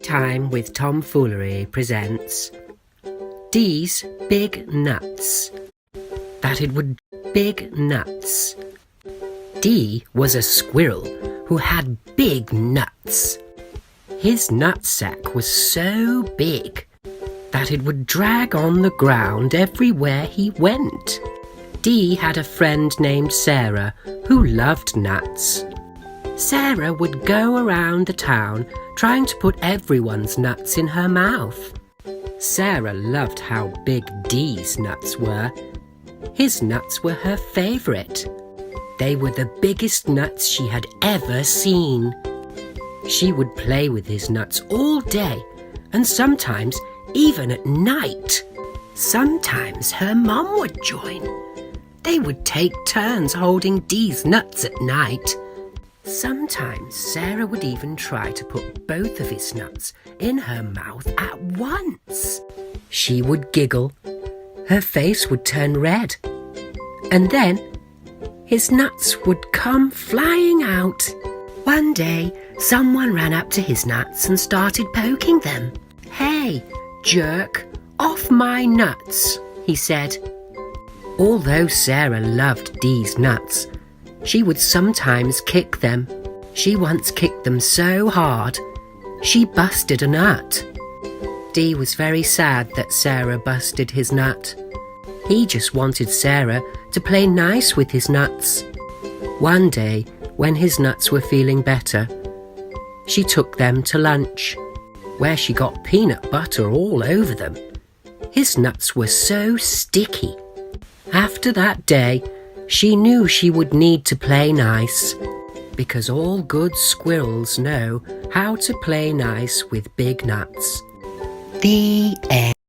Time with Tomfoolery presents Dee's Big Nuts. That it would big nuts. Dee was a squirrel who had big nuts. His nutsack was so big that it would drag on the ground everywhere he went. Dee had a friend named Sarah who loved nuts. Sarah would go around the town trying to put everyone's nuts in her mouth. Sarah loved how big Dee's nuts were. His nuts were her favourite. They were the biggest nuts she had ever seen. She would play with his nuts all day and sometimes even at night. Sometimes her mum would join. They would take turns holding Dee's nuts at night. Sometimes Sarah would even try to put both of his nuts in her mouth at once. She would giggle. Her face would turn red. And then his nuts would come flying out. One day, someone ran up to his nuts and started poking them. "Hey, jerk, off my nuts," he said. Although Sarah loved Dee's nuts, she would sometimes kick them. She once kicked them so hard, she busted a nut. Dee was very sad that Sarah busted his nut. He just wanted Sarah to play nice with his nuts. One day, when his nuts were feeling better, she took them to lunch, where she got peanut butter all over them. His nuts were so sticky. After that day, she knew she would need to play nice, because all good squirrels know how to play nice with big nuts. The end.